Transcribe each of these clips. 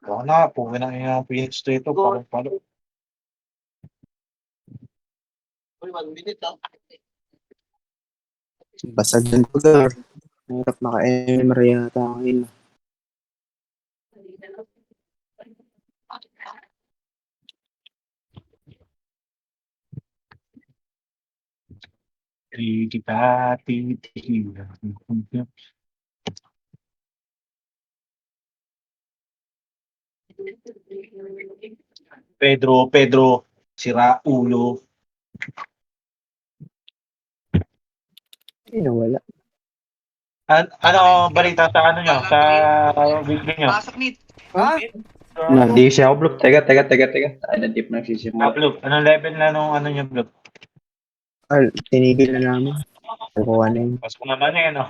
Baka na, puwi na yung Phoenix dito. Palo. Basag ng lugar. Hirap maka-MR yata ang ina. Pedro, sira ulo. Ay, nawala. Ano balita sa ano nyo? Sa weekly nyo? Ha? Na-DC ako, bro. Teka. Ano, tip na sisimula. Blue. Anong level na nung ano nyo, Blue? Tinigil na namin. Kukuha na yun. Pasok naman eh, no?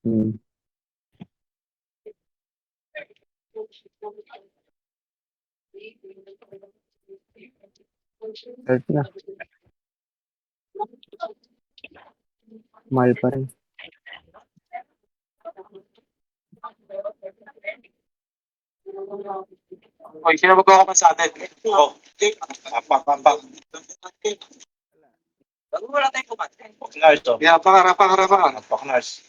Hmm. Start na. Mahal pa rin. Oy, sino magkakapan sa atin? Oh, apak. Wala tayong kumain. Paknars to. Yeah, pakat. Paknars.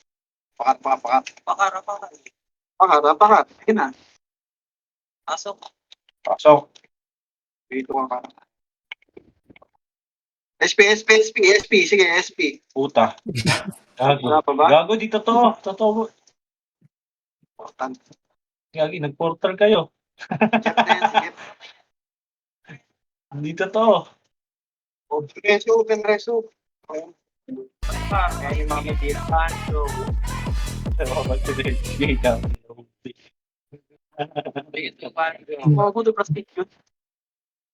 Pakat. Pakara. Pakat. Ayun na. Pasok. Pasok. Dito ka. SP. Sige, SP. Puta. Gago. Wala pa ba? Gago, di totoo. Totoo. Important. Gagi, nag-portal kayo. Jeff na yan, sige. Hindi totoo. Open reso. Kaya yung mga matirahan. So, mga good prostitute.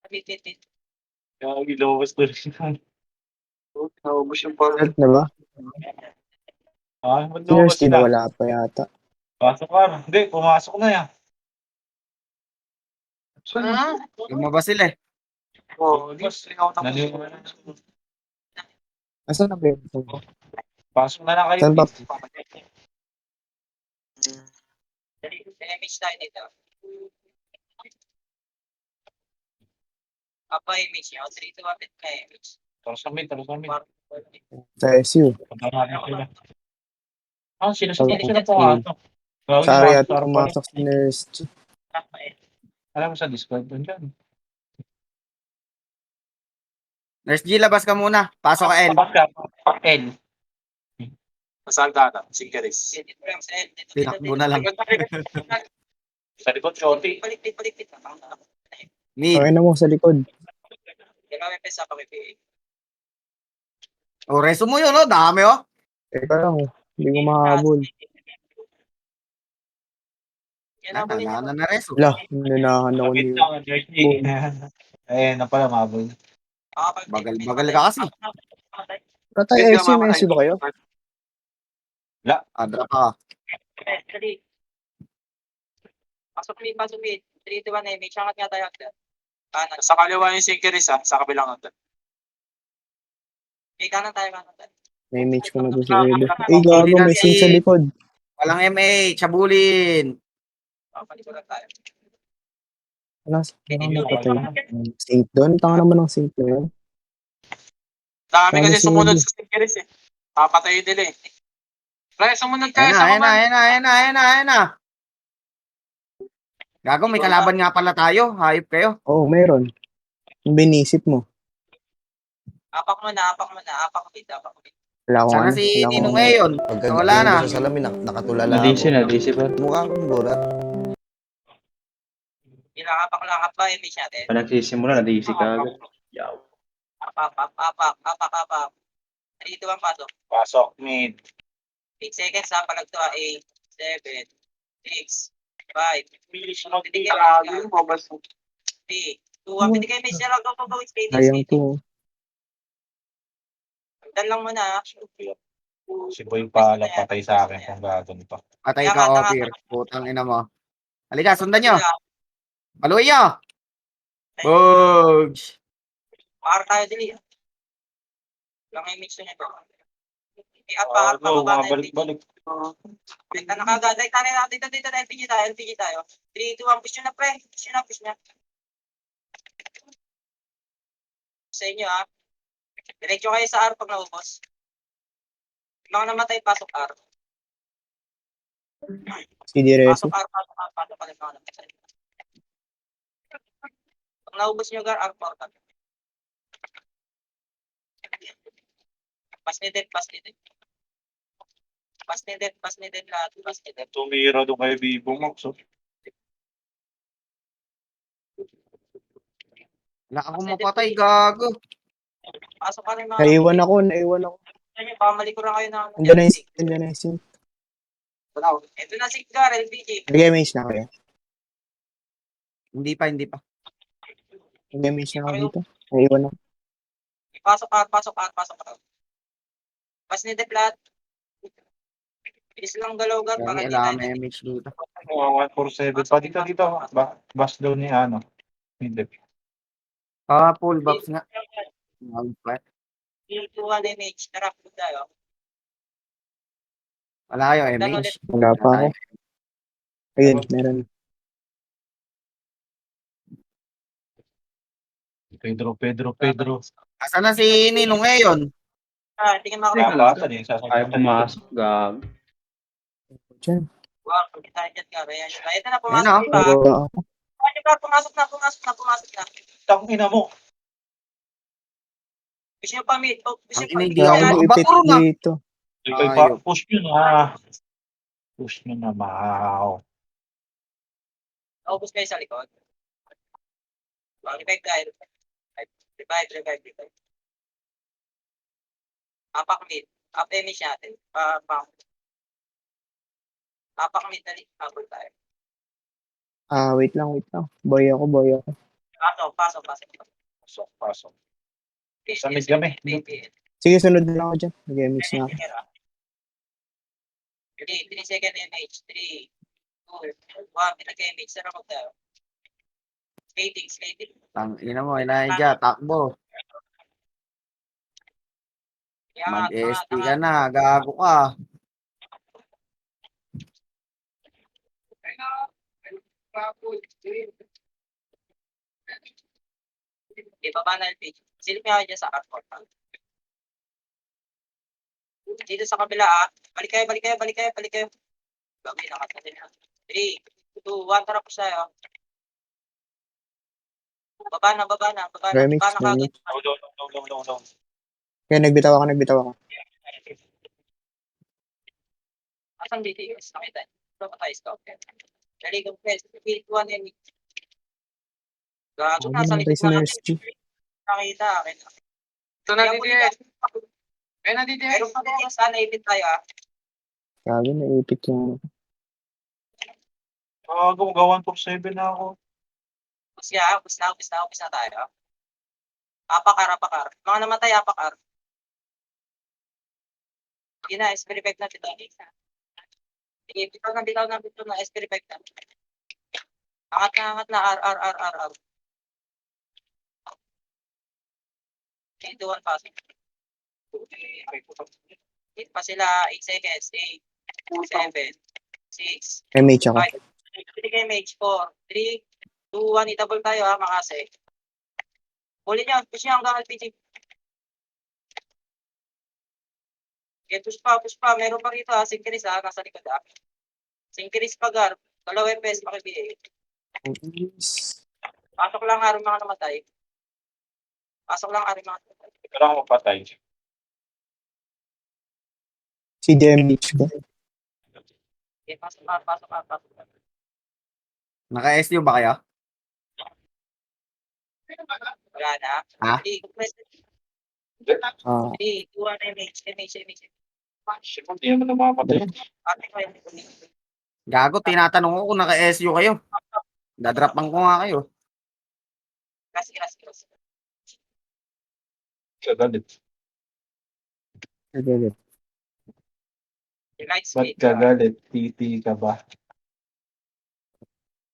Abitit. Gagi, lowest to rin. Naubos yung power. Start na ba? Ba't Cheers, lowest na? wala pa yata. Pasok ka. Hindi, pumasok na yan. Lumabas sila eh. Oh, Asan na ba yun? Pasok na lang kayo. Saan ba? Image tayo dito. Apa image yun? 3 to 1 na image. Tara sa mid. Sa SU. Punta natin sila. Sila Okay. po nga ito. Sorry at pumasok si Nurse. Alam mo sa Discord doon dyan. Nurse G, labas ka muna. Pasok ka L. L. Masal data. Sige, Riz. Edit mo lang sa edit. Tinakbo na lang. Sa likod, shorty. Paligpit. Mid. Okay na mo sa likod. Yan namin pesa pa may PA. O, reso mo yun, no? Dami, oh. Teka lang. Hindi ko mahabol. Yan ang bali Wala na reso. Wala, nanahan ako Kapit ni... lang, jersey. Ayan na pala, mabul. Bagal ka kasi. Patay SU, may SU ba kayo? Adra pa. Pasok mid. 3 to 1 image. Angat nga tayo. Kanan. Sa kaliwa yung sige, Riz, ha? Sa kabilang natin. Kanan tayo. May image ko na doon si Edo. Ay, gago, may sing sa likod. Walang MA. Chabulin. Palikuran tayo. Wala, napatay. Sink doon? Tanga naman ng sink na yun. Dami Paano kasi si sumunod Edo? sa sige, Riz, eh. Papatayin nila, eh. Pre, sumunod kayo sa command. Ayan na. Gago, may kalaban nga pala tayo. Hayop kayo. Oo, meron. Yung binisip mo. Apak mo na. Apak mid. Wala ko Sana ano. si Wala ko Ninong ngayon. Wala na. Sa salamin, nakatulala Na-DC pa. Mukha akong burat. Apak lang pa image natin. Pa nagsisimula, na-DC ka agad. Apak. 3 to 1 pasok. Pasok, mid. 8 seconds ha. Palag to 8, 7, 6, 5. Bilis mo, titigil. 3, 2, 1. Pwede kayo may share ako po. Sayang to. Dan lang muna ha. Si Boy pala patay sa akin kung gagawin pa. Patay ka, Opir. Putang ina mo. Halika, sundan nyo. Paluin nyo. Bugs. Para tayo dili. Lang image na ito. At pa, Go, pababa mga na LPG. balik-balik. Bigta na kagad. Ay, tayo na, dito, LPG tayo. 3, 2, 1, push nyo na, pre. Push nyo. Sa inyo, ha. Diretso kayo sa R pag naubos. Mga namatay, pasok R. CD ready. Pasok R. Pasok R. Pag naubos nyo, R, portal. Pas needed lahat. Pas needed. Tumira doon kay Vivo Max. Oh. Wala akong mapatay, gago. Pasok ka rin mga... Naiwan ako. Pamali ko lang kayo na... Nandiyan na yung sync. Ito na si Gar, LPG. Nag-image na kayo. Hindi pa. Nag-image na ako dito. Naiwan ako. Pasok ka. Pas ni Deplat. Bilis lang galaw-gar para Kaya di kailangan tayo. may image dito. 147. Pa dito. Bus daw ni ano. Hindi. Full box nga. Mag-flat. 2-1 image. Tara, po tayo. Wala kayo image. Wala pa ako. Ayun, meron. Pedro. Asan na si Ninong ngayon? Hindi ka Nakakata makakapag. din. Sasagot. Ayaw pumasok, gag. Diyan. Wow, hindi tayo dyan, Gar. Ayan. Ito na, Ayun pumasok na. diba? Pero ako. Pumasok na. Tangina mo. Gusto nyo pa mid. Gusto Ang nyo pa inigi Kaya ako ako ipit makabakuro na. dito. Ayop. Push nyo na. Push nyo na, Mau. Naubos kayo sa likod. Revive tayo. Revive. Apak mid. Up image natin. Apak mid na habol tayo. Wait lang. Boy ako. Pasok. Pasok. Sa mid kami. Sige, sunod na lang ako dyan. Nag-image na ako. 3 second image. 3, 2, 1. Pinag-image. Sarap ako tayo. Skating. Tangina mo, Elijah, takbo. Mag-ST ka na, gago ka. Ibaba na LPG. Silip nga dyan sa hardcore. Dito sa kabila, balik kayo. Bagay na kasi na. 3, 2, 1, tara po sa'yo. Baba na. Remix. Kagad. Down. Kaya nagbitaw ako. Asan DTS? Nakita. Patay scout. Dali kong press. Field 1 and gago na sa likod Namatay si Nurse G. nakita. Ito na, DDS. Ayun na, DDS. Meron pa din sana ipit tayo. Sabi, naipit yung ano. Gawa 147 na ako. Upis na tayo. Apakar. Mga namatay, apakar. Sige na, SP-Revive na dito. Sige, bitaw na, SP-Revive na. Angat na, R. Okay, 2-1 passing. Hit pa sila, 8 seconds, 8, 7, 6, MH ako. 5. Sige, MH, 4, 3, 2, 1, itabol tayo ha, makase. Huli niya, push niya hanggang LPG. Okay, push pa. Meron pa rito ha, Synchris ha, nasa likod ha. Synchris pa, Gar. 2 FPS, makibigay. Pasok lang ha, mga namatay. Pero ako patay. Si DMH ko. Okay, pasok. Naka-SU ba kayo? Wala na. Ha? 3, 2, 1, MH. Hindi naman namamatay. Gago, tinatanong ko kung naka-SU kayo. Dadrapan ko nga kayo. Kasi. Kagalit. Light Ba't speed. kagalit? Titi ka ba?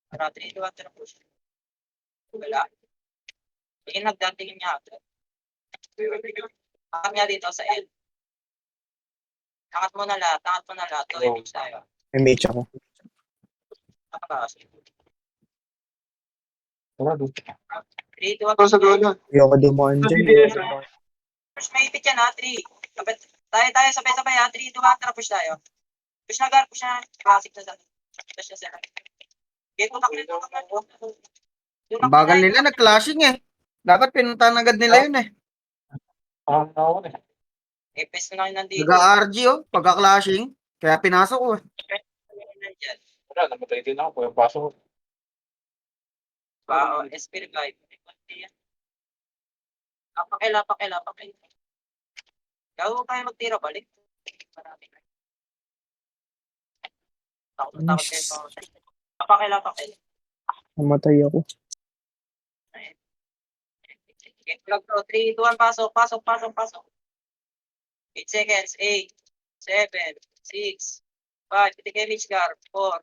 Para 3, 2, 1, push. Wala. Tingin nagdatingin niya agad. Niya dito sa L. Angat mo na lahat, angat mo na lahat. So, image tayo. MH ako. Napakakas. Tara, doon. 3, 2, 1. Ito sa dulo. Ayoko dumaan dyan. Push may ipit yan ha, 3. Tayo, sabay-sabay ha, 3, 2, 1, tara push tayo. Push na gar, push na. Classic na sa. Push na sila. Okay, tutak na, tutak na. Ang bagal nila, nag-clashing eh. Dapat pinuntahan agad nila yun eh. Ako eh. Epes na lang nandito. Nag-RG oh, pagka-clashing. Kaya pinasok ko eh. Nandyan. Wala, namatay din ako. Kaya pasok ko. SP5. Apakila. Gago tayo magtira balik. Marami. Takot kayo. Apakila. Namatay ako. Get vlog to. 3, 2, 1, pasok. 8 seconds. 8, 7, 6, 5. Pitik image gar. 4,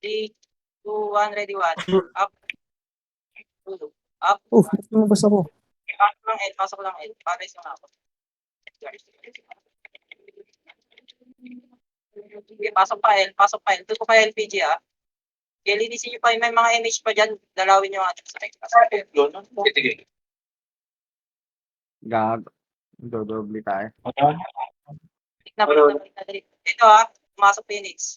3, 2, 1, ready 1. Up. Up. Ba't lumabas ako? Pasok lang L. Pares lang ako. Okay, pasok pa L. Ito ko pa LPG ah. Linisin nyo pa yung may mga image pa dyan. Dalawin nyo nga. Sige. Gago. Dodoble tayo. Balik na. Ito ah. Pumasok Phoenix.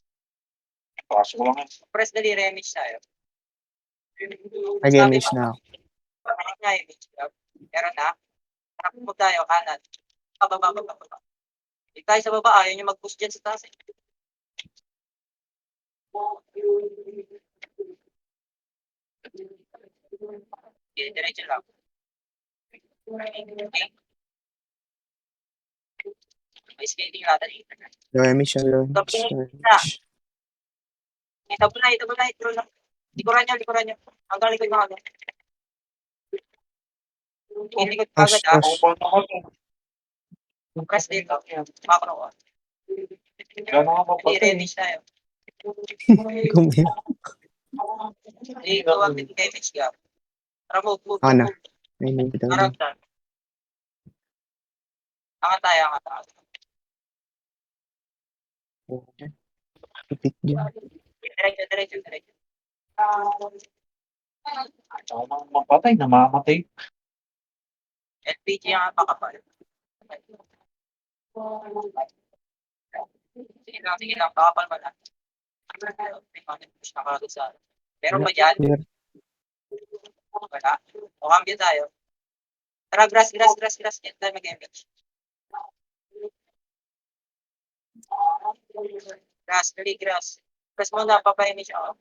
Pasok ko lang. Press dali re-image tayo. Nag-MH na ako. Balik nga image. Pero na. Harap mo tayo. Kanan. Pababa. Dito tayo sa baba. Ayaw nyo mag-push dyan sa taas. Diretso lang. May skating natin. Low MH yan, low MH. Ito na. Likuran nyo. Hanggang likod mga agad. Likod ka agad ah. Press dito. Macro ko. Gano'n nga Hindi, papatay. re-image tayo. Kumiyak. Dito, wag din image gap. Move. Ana. Ay, hindi kita. Parang done. Angat tayo. Ipit dyan. Diretso. Ako nang mapatay, namamatay. LPG ang pakapal. Sige lang, pakapal mo lang. Push na kagad sa. Meron ba dyan? Clear. Wala. O cambio tayo. Tara, grass. Yan tayo mag-image. Grass. Grass mo na, papa-image ako.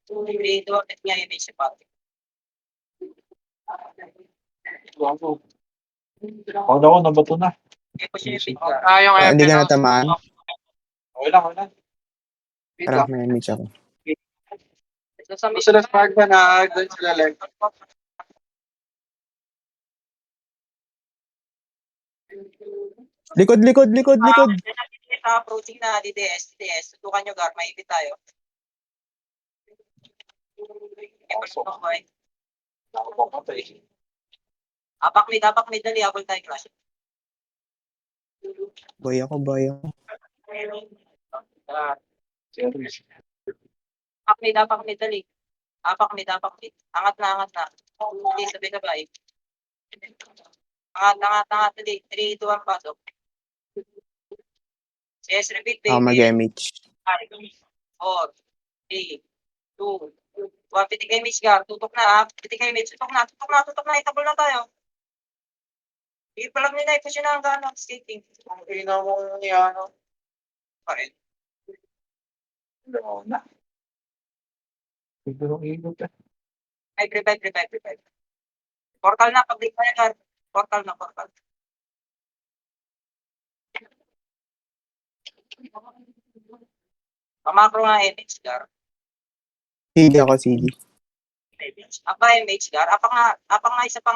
3, 2, at nga image sa pati. Ako nabato na. Push yung feedback. Yung Hindi FL. ka natamaan. Okay lang. Tara, may MH ako. Kung sila spark ba na doon sila left? Likod! Sa approaching na DDS. Tutukan nyo, Gar. Maipit tayo. Napapatay. Apak mid. Dali, abol tayo clash. Boy ako. Serious. Apak mid. Dali. Apak mid. Angat na. Dali, sabay. Angat. Dali. 3, 2, 1, pasok. Yes, repeat, baby. Ako mag-MH. 4, 3, 2, 1. Pitik image, Gar. Tutok na, ha? Pitik image. Tutok na. Itabol na tayo. Ipalag nila, i-push na hanggang skating. Ang ina mo yan. Pa rin. Na. Siguro ilog ka. Ay, revive. Portal na, pag-break na yan, Gar. Portal. Pamakro nga image, Gar. CD ako, CD. Apa image, Gar. Apa nga, isa pa.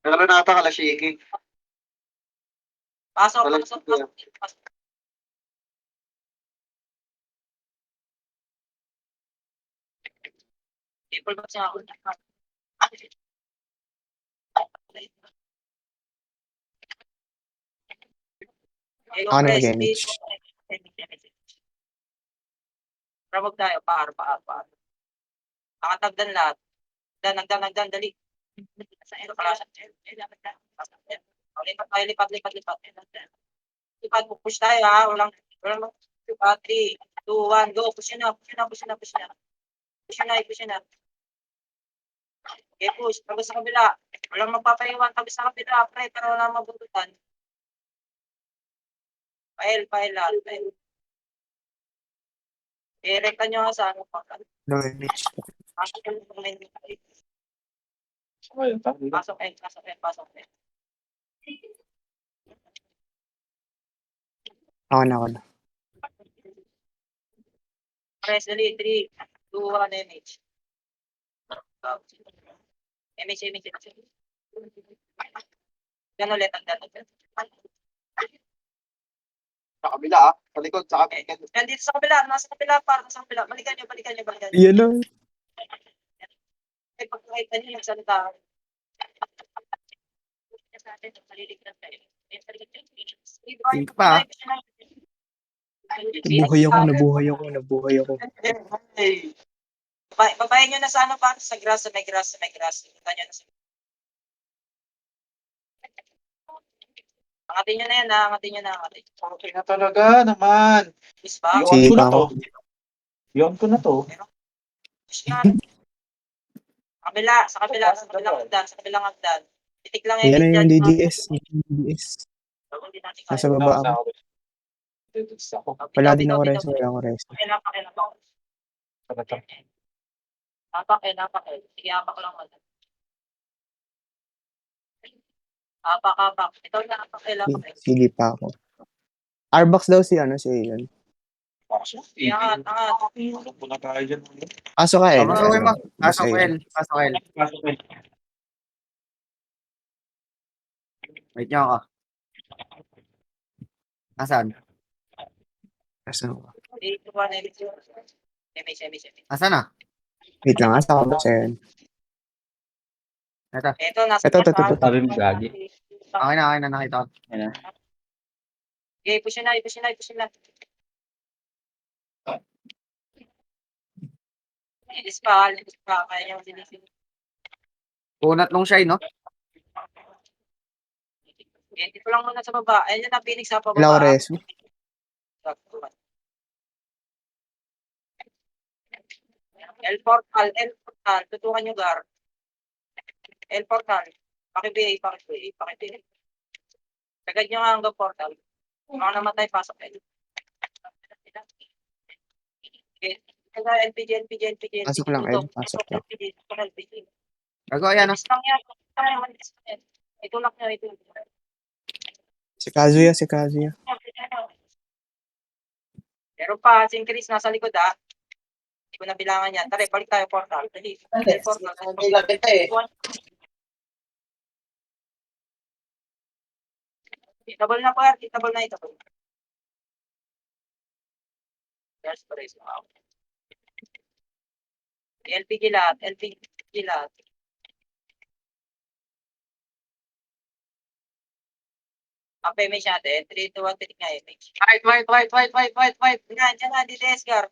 Pero nata ka shaking. Pasok. People ba siya ako? Ako na mag-image. Tawag tayo, par. Nakatagdan lahat. Nagdan, dali. Sa ero pala siya. Lipat. Lipat, push tayo ha. Walang 3, 2, 1, go. Push na. Push na. Okay, push. Tapos sa kabila. Walang magpapaiwan. Tapos sa kabila, pre, pero walang mabututan. Pahil lahat. I-recta nyo nga sa ano pa. No image. Pasok eh. Ako na. Press dali, 3, 2, 1, image. Image. Yan ulit, ang dito. Sa kabila ah. Sa likod, sa kabila. Yan dito sa kabila, nasa kabila, parang sa kabila. Balikan nyo. Yan lang. Ay, pagkakita nyo, nagsalita. Think pa. Nabuhay ako. Babayin nyo na sa ano pa, sa grass. Kita nyo na sa Angatin nyo na yan, angatin nyo na. Okay na talaga naman. Miss pa? Sige Iwan ko na pa to. ako. Iwan ko na to. Push nga. Sa kabilang hagdan. Titik lang Yan na yung dyan. DDS. Nasa baba ako. Wala din ako reso. Apak eh. Sige, apak lang. Apak. Ito na, apak eh. Sige pa ako. Arbox daw si Ian. Angat. Iwan ko na tayo dyan. Pasok ka, El. Pasukin mo. Pasok, Basta El. Wait nyo ako. Asan? Pasok. Asan na? Wait lang, asa ka ba sa'yo? Ito, nasa Ito. Sabi mo, Gagi. Okay na, nakita ko. Yan na. Okay, push na. Linis pa. Kaya nyo sinisin. Punat nung siya, no? Okay, dito lang muna sa baba. Ayun na, Phoenix sa pababa. Wala ako reso. El Portal. Tutukan nyo, Gar. El Portal. Pakibay. Sagad nyo nga hanggang Portal. Mga namatay, pasok kayo. Okay. LPG. Pasok lang, El. Pasok lang. LPG. Gago, ayan, no? Inis lang yan. Itulak nyo. Si Kazuya. Pero pa, si Chris nasa likod ha. Hindi ko na bilangan yan. Tara, balik tayo Portal. Dali. Portal. Itabol na po. Itabol na. There's praise. Wow. LPG lahat. Okay, may shot eh. 3, 2, 1, titik nga image. Right. Diyan na, DDS, Gar.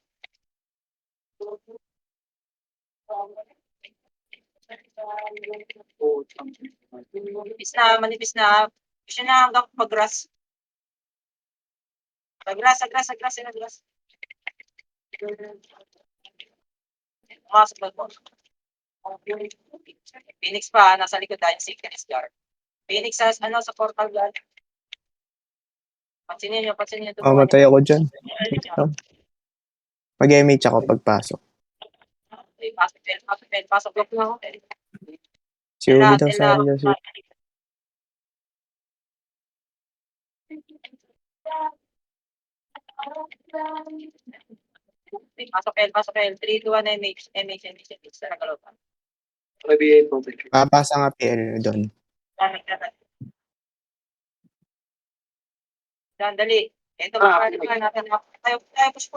Manipis na. Gusto na hanggang pag-grass. Sa grass. Pumasok na po. Phoenix pa, nasa likod tayo si Chris Gar. Phoenix sa portal guard. Pansinin nyo. Mamatay ako dyan. Mag-image ako pagpasok. Pasok lang ako. Si Uli daw sa akin. Pasok L. 3, 2, 1, MH. Sa nagalopan. Papasa nga PL doon. Dali. Ito ba natin. Tayo push.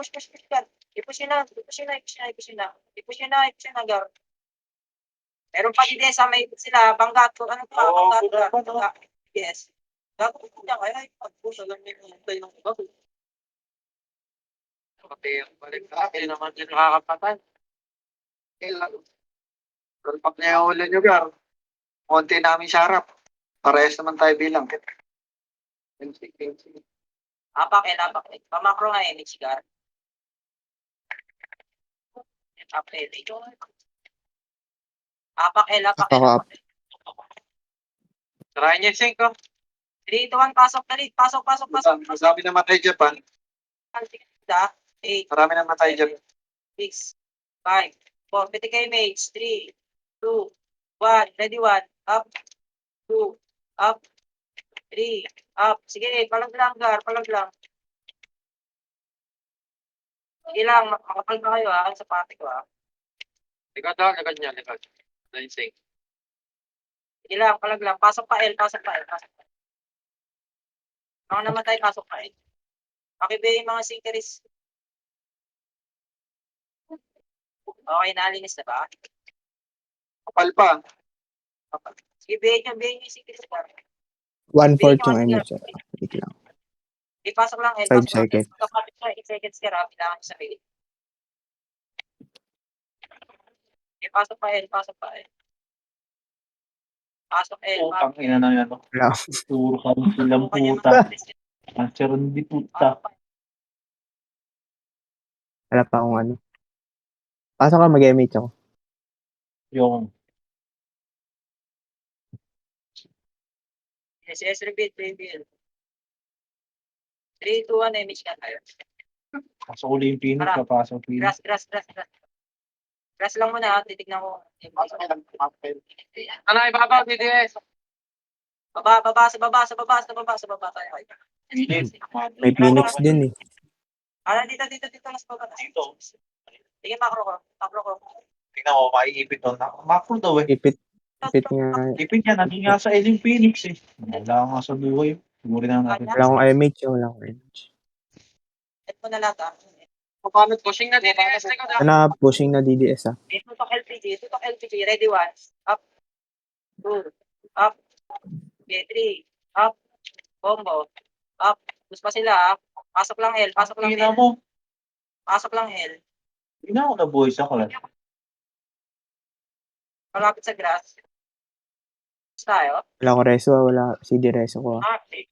I-push na, Gar. Meron pa din sa may sila, Banggato, ano pa, Oo, Banggato, yes. Gago ko niya, kaya pag-push, alam niyo yung hintay ng iba. Pati balik sa akin naman yung nakakapatan. Kailan? Pero pag nahihuli nyo, Gar, konti namin siya harap. Parehas naman tayo bilang. Apak. Pamakro nga eh, Michigar. Apak. Try niya yung 5. 3, 2, 1, pasok, dali. Pasok. Marami na matay Japan. 8, Marami na matay Japan. 6, 5, 4, piti kayo mates. 3, 2, 1, ready 1, up, 2, up, 3, up. Sige, palag lang, Gar, palag lang. Sige lang, makapal pa kayo ha, sa pati ko ha. Likod niya. Line sync. Sige lang, palag lang, pasok pa L. Ako namatay, pasok pa L. Pakibigay yung mga sinkeries. Okay, nalinis na ba? Kapal pa. Sige, bigay nyo yung sinkeries. 1/4 yung MH. Wait lang. Ipasok lang, 5 seconds. 8 seconds ka raw, kailangan sa rate. Pasok pa L. Pasok L. Putang ina na yan. Wala. Turo ka silang puta. Anseron di puta. Wala pa akong ano. Pasok ka, mag-MH ako. Yung SS repeat, 3, 2, 1, image ka tayo. pasok uli yung Phoenix, papasok Phoenix. Grass. Grass lang muna, titignan ko. Ano, ibabaw, DDS. Baba tayo. May Phoenix din eh. Dito, mas baba. Dito. Sige, macro ko. Tingnan mo, maiipit doon. Macro daw eh. Ipit nga. Ipit yan, naging nga sa Eling Phoenix eh. Wala nga sa buhay. Siguro na natin. Wala akong MH. Wala akong MH. Set mo na lahat Paano pushing na DDS? Likod ah. Sana pushing na DDS ah. Tutok LPG, ready 1. Up. 2. Up. 3. Up. Combo. Up. Gusto pa sila ha. Pasok lang L. Tingnan mo. Pasok lang L. Tingnan ko na buhay sa kalat. Malapit sa grass. Gusto tayo? Wala akong reso ah. Wala CD reso ko ah. Okay.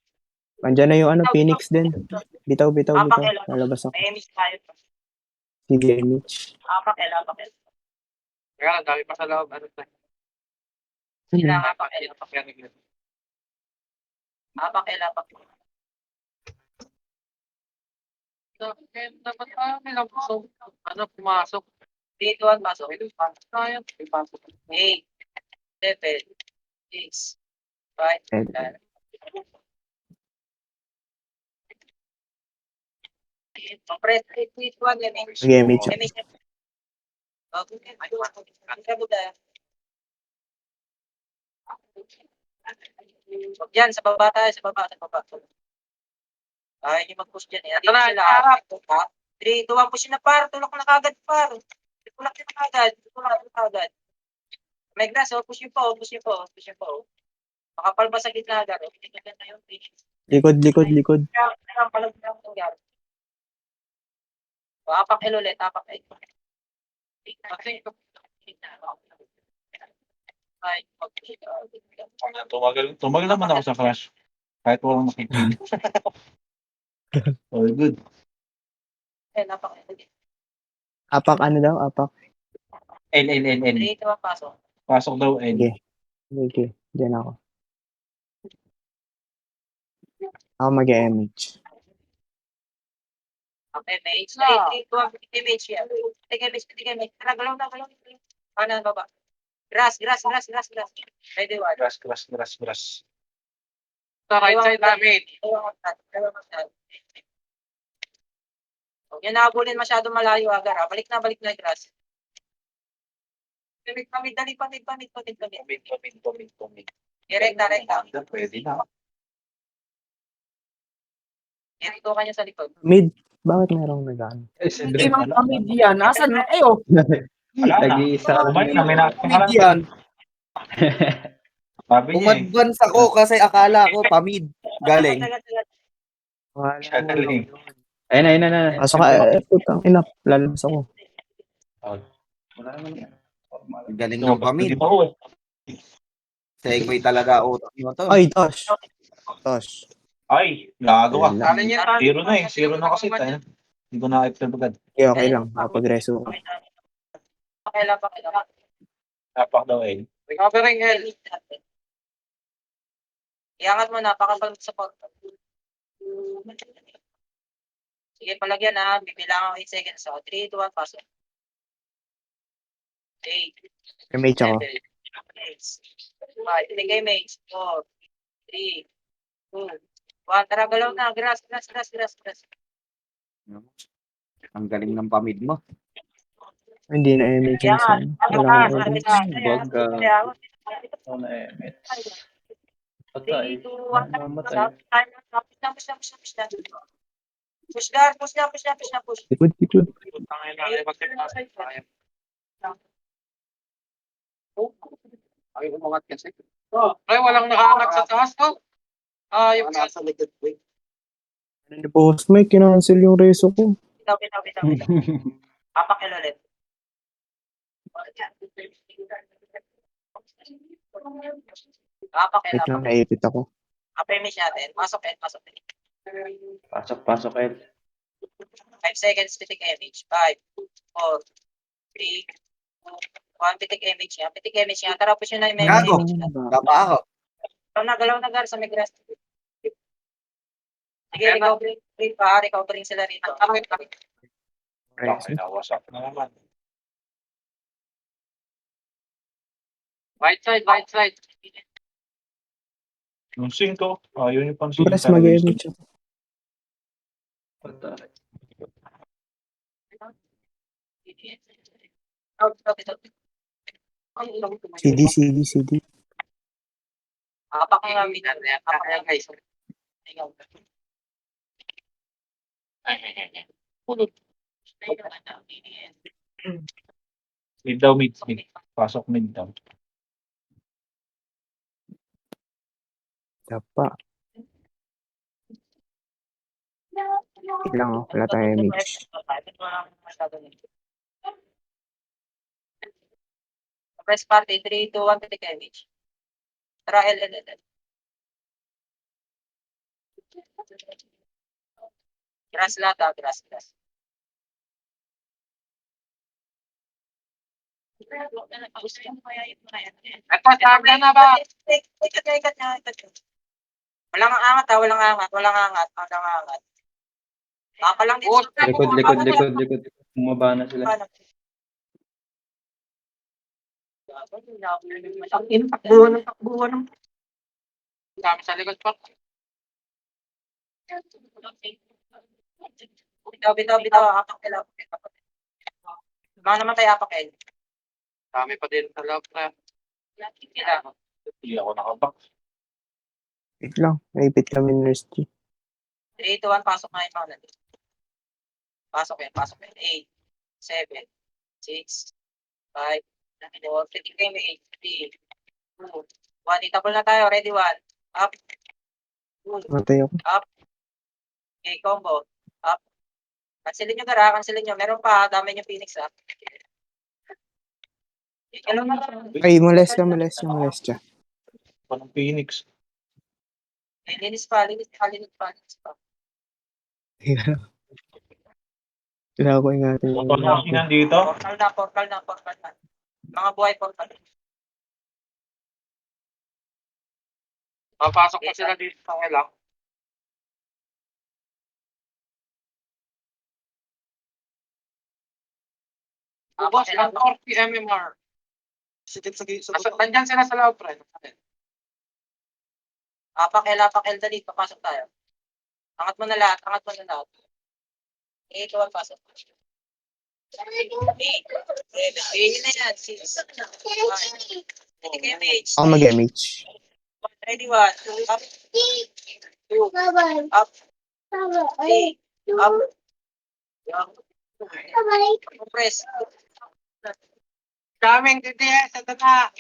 Andyan na yung ano, Phoenix din. Bitaw. Apak L. Lalabas ako. May image tayo. CD MH. Apak L. Kaya lang, dami pa sa loob. Ano tayo? Sila apak L. Yan. Apak L. Dapat kami lang. So, pumasok. Dito 1, pasok. Tayo. 8, 7, 6, 5, 9. Press 1, image. Mag-MH ako. Image. Okay. Wag dyan, sa baba tayo, sa baba. Ayaw nyo mag-push dyan eh. Ito na, Sila, harap. 3, 2, 1, push na par. Tulak na kagad par. Tulak na kagad. May grass, push nyo po. Makapal ba sa gitna agad? Tingnan na yun. Likod. Palag lang itong garo. Apak L ulit, apak L. Ay, Tumagal naman ako sa Clash. Kahit walang makikita. All good. apak L. Apak ano daw? Apak. L. 3, 2, 1, pasok. Pasok daw L. Okay. Okay. Diyan ako. Ako mag-MH. Okay, mate. 3, 2, 1, image yan. Image. Galaw na. Kanan, baba. Grass. Ready, 1. Grass. Sa right side namin. Huwag nyo nakabulin masyado malayo agad. Balik na grass. Pamid. Rekta. Pwede na. Irito ka nyo sa likod. Mid. Bakit merong nag-ano? Hindi mang pamid yan. Asan na kayo? Nag-iisa. Balik na, may Pamid yan. Sabi niya eh. Umadvance ako kasi akala ko pamid. Galing. Wala mo Galing. lang. Ayun na. Pasok ka, putang ina, lalabas ako. Wala naman yan. Galing ng Lumabas na pamid. din ako eh. Segway talaga utak mo to. Ay, Tosh. Tosh. Ay, gago ka. Wala. Zero na eh. Zero na kasi tayo. Hindi ko na-active agad. Okay, okay lang. Makapag-reso ka. Pakailan. Tapak daw eh. Recovering health. Iangat mo na, pakapag sa portal. Sige, palagyan na. Bibilangan ko 8 seconds. So, 3, 2, 1, pasok. 8, May mage ako. 5, binigay mage. 4, 3, 2, 1. Tara, galaw na. Grass. Ang galing ng pamid mo. Hindi na mage na sa wala akong audience. Ano na eh. Patay. 3, 2, 1. Mamatay. Push na. Likod. Ay, umangat kasi. Ay, walang nakaangat sa taas ko. Yung Nasa likod ko eh. Ni Boss Mike, kinancel yung reso ko. bitaw. Papakil ulit. Papakil. Wait lang, naipit ako. Apemish natin. Pasok. Pasok, El. 5 seconds, pitik image. 5, 4, 3, 2, 1, pitik image niya. Tara, push yun na yung Gago. image. Tapa ako. Galaw na gar sa may grass. Sige, recovering sila rito. Reso. Nawasak na naman. Right side. Yung 5. Yun yung pansin. Press mag-image ako. Patay. CD. Apak nga, guys. Mid daw, mid. Pasok mid daw. Tapa. Ilang ako, wala tayong image. Press party, 3, 2, 1, pitik image. Tara, L. Grass lata, grass. Sabi na ba? Ikat niya. Walang angat. Baka lang dito. Likod. Bumaba na sila. Takbuhan. Dami sa likod pa. Bitaw. Apakil. Mga naman tayo apakil. Dami pa din sa loob na. Hindi ako nakabak. Wait lang, naipit kami ng nurse G. 3, 2, 1, pasok na yung mga nandito. Pasok yan. 8, 7, 6, 5, 4, 3, 2, 1. Itapol na tayo. Ready, 1. Up. Matay ako. Okay, combo. Up. Cancelin nyo. Meron pa. Dami nyo Phoenix, ha. Ay, molest siya. Panong Phoenix. Linis pa. Kailangan ko ingatan yung Motor na kasi nandito. Portal na. Mga buhay portal. Papasok pa sila dito sa lang. Boss, lang 40 MMR. Sikit sa nandiyan sila sa loob, friend. Apakil, dali. Papasok tayo. Angat mo na lahat. 8, 1, pasok. Yun na yan. 6, 5, image. Ako mag-image. Ready, 1. Up. 2. Up. 3. Up. Press. Daming DDS sa tata.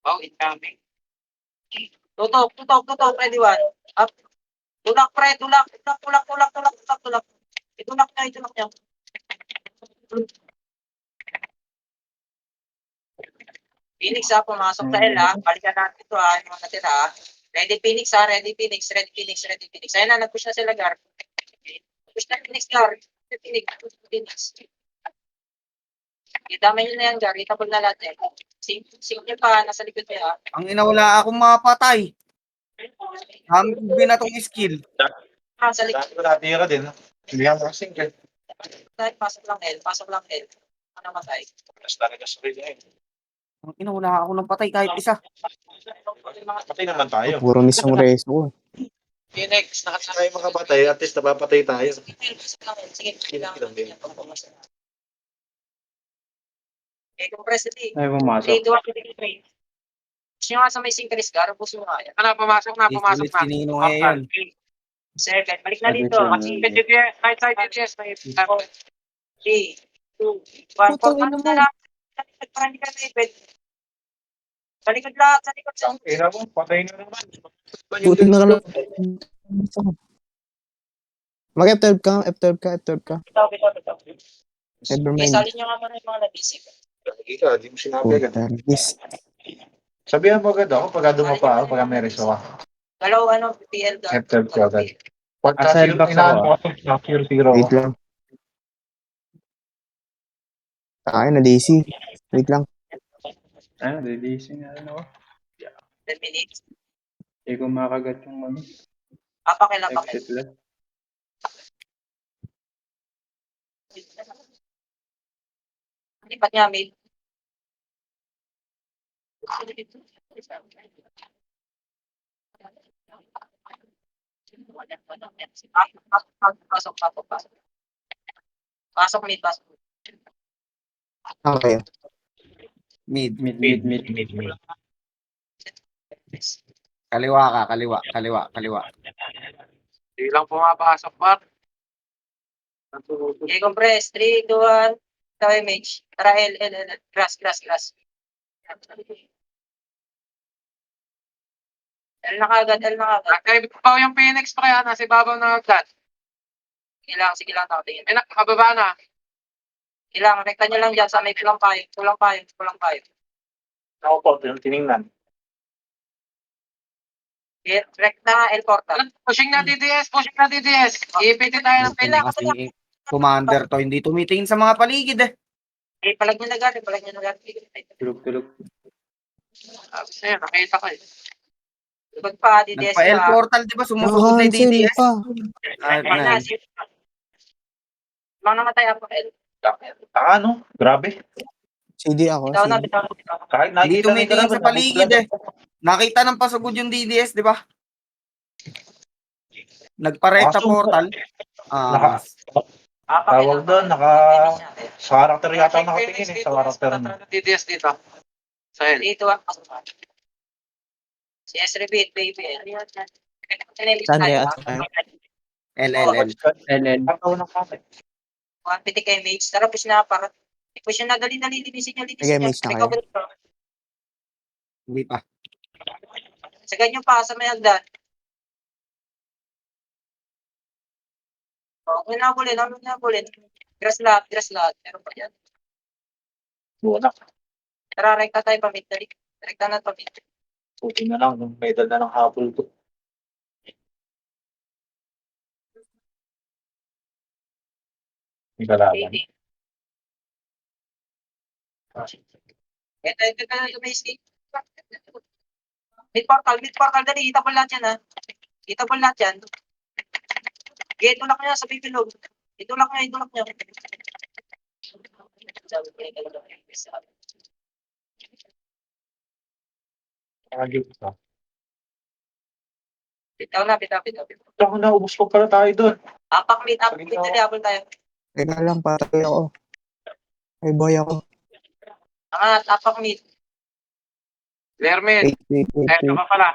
Oh, incoming. Tutok, ready one. Up. Tulak, pre, tulak. Itulak niya. Phoenix pumasok sa L balikan natin ito yung mga natira Ready Phoenix ready Phoenix. Ayun na, nag-push na sila Gar. Push na Phoenix Gar. Phoenix. Idamay nyo na yan Gar, itabol na natin. Single pa, nasa likod niya. Ang ina, wala akong mapatay. Hambi na tong skill. Sa likod. Dati ko natira din. Hindi ako single. Pasok lang L. Ano matay? Mas talaga sa rin eh. Ang ina, wala ako ng patay kahit isa. Patay naman tayo. Puro miss yung reso ko. Phoenix, nakasakay mga patay, at least napapatay tayo. Sige, kailangan natin yan. Compress it. Ay, pumasok. Gusto nyo nga sa may synchronous Gar, puso nga yan. Ano, pumasok na. Ulit sinino ngayon. Second, balik na dito. Right side, yes. 3, 2, 1. Putang ina mo. Para hindi ka naipid. Sa likod lahat, sa likod. Ina mo, patay na naman. Buti na lang. Mag-F12 ka. Bitaw. Nevermind. Salin nyo nga muna yung mga nabisip. Ika, di mo sinabi agad. Puta, miss. Sabihan mo agad ako pag dumapa ako, pag may reso ka. Galaw, PL Gar. F12 ko agad. Pagka Aside box inaan ako, mo kasi zero. Wait lang. Ay, na DC. Wait lang. Ah, releasing na ano. 10 minutes. Hindi ko makagat yung ano. Papakil. Exit lang. Lipat niya, mid. Pasok. Pasok, mid. Okay. Mid. Mid. Kaliwa ka, kaliwa. Hindi lang pumapasok, Mark. Okay, compress. 3, 2, 1. Ito image. Tara, L. Grass. L na kagad. Nagkaibig pa yung Phoenix, pre. Nasa ibabaw na agad. Sige lang, tingin. Eh, nakababa na. Kailangan, rekta nyo lang dyan sa may kulang payo. Ako po, tinignan. Rekta L portal. Pushing na DDS. Ipiti tayo ng Kailangan Kasi commander to, hindi tumitingin sa mga paligid eh. palag nyo na gari. Tulog. Sabi sa'yo, nakita ko eh. Likod pa, DDS Nagpa-L pa. portal, di ba? Sumusugod na yung Nakahansel DDS. pa. Mga namatay ako L. Ano? Grabe. CD ako. Bitaw na. Kahit Hindi nakikita tumitingin sa paligid eh. Nakita ng pasugod yung DDS, di ba? Nagpa-recta Pasok. portal. Tawag doon, sa karakter yata ako nakatingin eh. Sa karakter mo. DDS dito. Sa L. Dito si S-Repeat, baby. Saan kaya? L. LL. Tatawa ng kakit. 150 kay Mage. Tara, push na para. Push na, dali, linisin nyo. Sige, Mage na kayo. Hindi pa. Sa ganyan pa, sa may hagdan. Huwag na bulin. Grass lahat. Meron pa yan. Wala. Tara, rekta tayo pamit. Dali. Rekta na pamit. Puti na lang, nung medal na ng habol ko. May kalaban. Ito na may escape. Mid portal. Dali, itabol lahat yan ha. Okay, itulak nyo sa bibillog. Itulak nyo. Agit ka. Bitaw na. Ako na, ubus ko pala tayo doon. Apak mid, dali, habol tayo. Teka lang, patay ako. Ay, boy ako. Angat, apak mid. Lermin. Wait. Ito ka pala.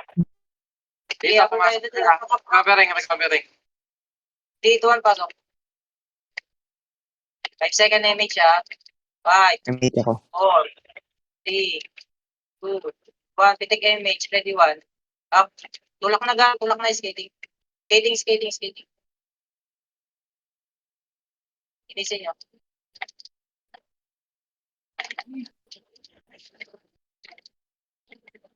Dito, pumasok sila. Recovering. 3, 2, 1, pasok. 5 second image ha. 5, Namit ako. 4, 3, 2, 1, pitik image, ready 1. Up. Tulak na ga, tulak na skating. Skating. Inisin nyo.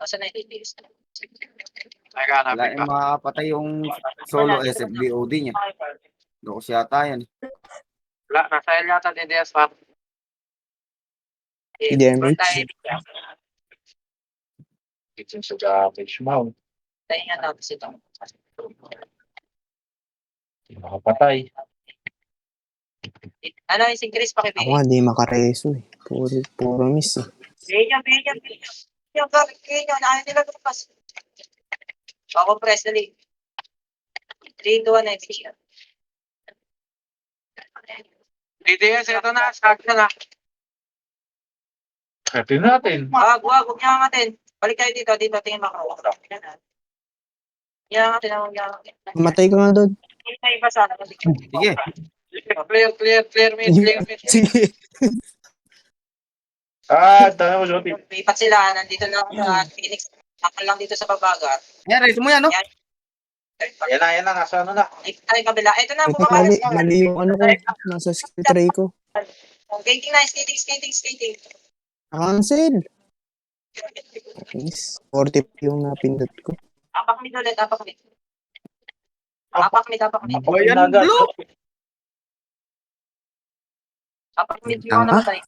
Nasaan na yung details? Teka, Wala hanapin yung ko. makapatay yung solo SFBOD niya. Loko yata yan. Wala, nasa L yata DDS pa. DMH. Kitchen sa garbage mount. Tayo nga natin ito. Hindi makapatay. Ano yung si Chris Ako pakibigay? nga, di makareso eh. Puro miss eh. Bigyan. Yung gagawin nyo, ayaw nila lumabas. Ako press na lead. 3, 2, 1, image yan. DDS, ito na. Start na na. Ito natin. Huwag niyo angatin. Balik kayo dito, tingin makro. Yan angatin, huwag niyo angatin. Matay ka nga doon. Hindi na iba sana. Sige. Clear mid. Sige. Tayo mo, Joti. Lipat sila, nandito na ako sa Phoenix. Ako lang dito sa babagat. Yan, race mo yan, no? Yan na, nasa ano na. Lipat tayo kabila. Ito na, Mali, bumaba. mali yung ano ko. Nasa skill tray ko. Skating na, skating. Cancel. Nice. 40 yung napindot ko. Apak mid ulit, apak mid. Apak mid. Boy, yan, blue. Apak mid yung ano tayo.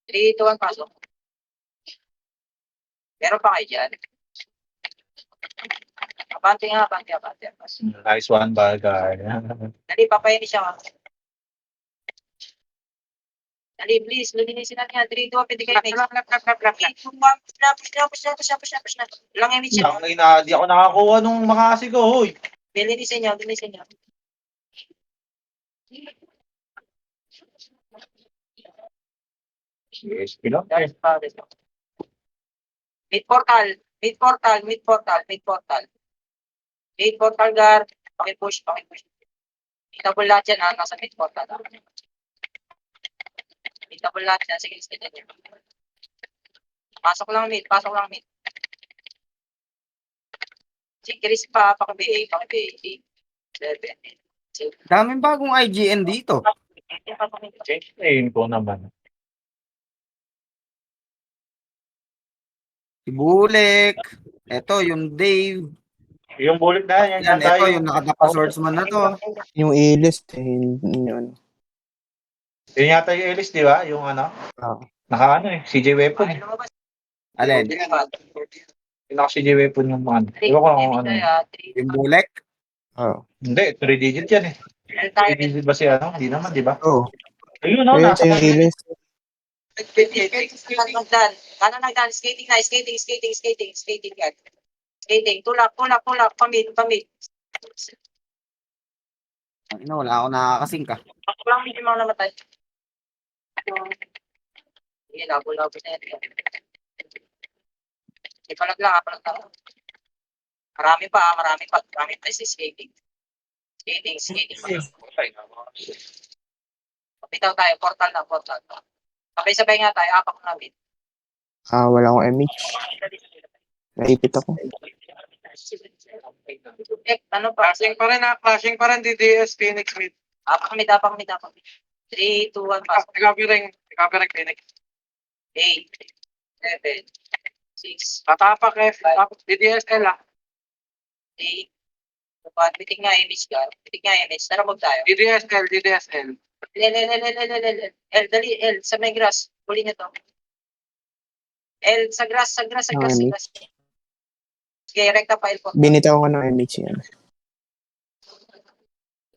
3, 2, 1, pasok. Meron pa kayo dyan. Abante. Nice one, bagay. Dali, papayin siya. Dali, please, lulinisin natin yan. 3, 2, 1, pwede kayo image. 3, 2, 1, push na. Ilang image yan. Ang ina, di ako nakakuha nung makasi ko, hoy. Linisin nyo. Yes, pilang. Mid portal, guard. Pakipush. Double lahat yan, nasa mid portal. Double lahat yan, sige, sige. Pasok lang mid. Si Chris pa, pakibigay. 7. Daming bagong IGN dito. Change name ko naman. Si Bulek. Ito, yung Dave. Yung bullet na yan, Yan, ito, tayo. yung nakatapa swordsman na to. Yung A-list eh. Yun. Yun yata yung Ellis, di ba? Yung ano? Ah. Naka ano eh, CJ Weapon. Ay, lumabas. Alin? Yung naka CJ Weapon yung mga ano. Iba ko kung ano. Yung Bulek. Oh. Hindi, 3 digit yan eh. 3 digit ba si ano? Hindi naman, di ba? Oh. Ayun, no, Kaya nasa ito yung A-list. Ano nagdan? Skating na, skating yan. Skating, tulak, pamid. Ano, wala ako nakakasing ka. Ako lang hindi mga namatay. Sige, labo-labo na yan. Ipalag lang. Marami pa si skating. Bitaw tayo, portal na. Sabay-sabay nga tayo, apak namin. Wala akong MH. Naipit ako. Ano pa? Flashing pa rin DDS, Phoenix mid. Apak mid. 3, 2, 1, pasok. Recovery Phoenix. 8, 7, 6, Tatapak F, DDS L 8. Biting nga image ka. Tara mag tayo. DDS L. L, dali, L, sa may grass. Huli niyo to. L, sa grass. Sige, rekta pa L po. Binitaw ko ng MH yan.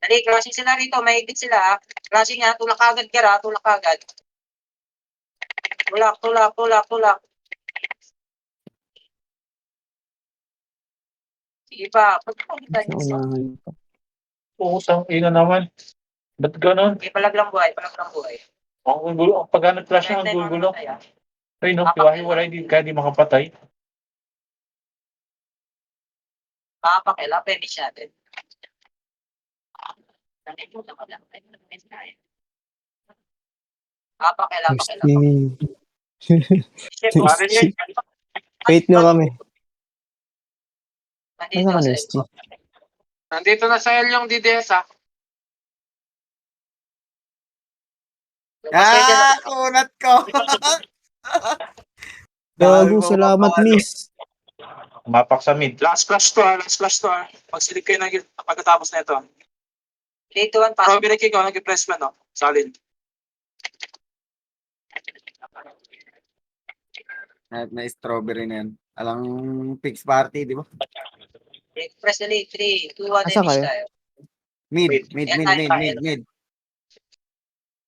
Dali, clashing sila rito. Mahigit sila. Clashing nga, tulak agad. Tulak. Sige pa. Naunahan pa. Pusang ina naman. Ba't ganon? Palag lang buhay. Ang gulo, pag nag-flash na, ang gulo. Ay no, wala hindi kaya di makapatay. Papakila, finish natin. Apakela. Si... Pare niya, Wait nyo kami. Nandito Ano ka sa na, SG? Nandito na sa yung DDS ah. Kunat ko. Gago, salamat, miss. mapak sa mid. Last clash to ah. Pagsilip kayo ng pagkatapos na ito. 3, 2, 1, pass. Pero binigay ko, nag-press man, no? Solid. Na strawberry na yan. Alang fix party, di ba? Press ulit. 3, 2, 1, Asa damage kayo? tayo. Mid.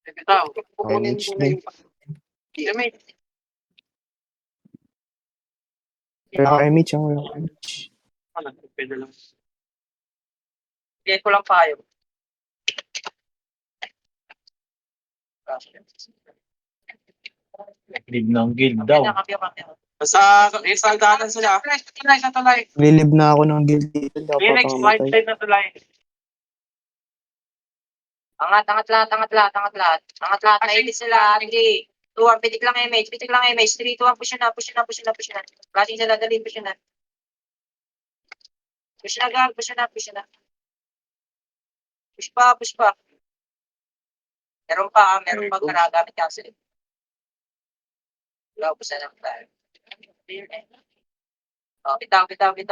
Ito. Kukunin ko na yung- Wala kayo, Mitch. Wala kayo, Mitch. Ano, pwede lang. Bigay ko lang payo. Lead ng guild daw. Basta, isagdanan sila. Lilib na ako ng guild dito. Hindi ako Phoenix, right papamatay. side na tulay. Angat lahat. Angat lahat. Nailis sila. 3, 2, 1, pitik lang image. 3, 2, 1, push na. Flashing sila, dali, push na. Push na. Push pa. Meron pa karagamit kasi. Wala, push na lang tayo. Oh, bitaw. Leave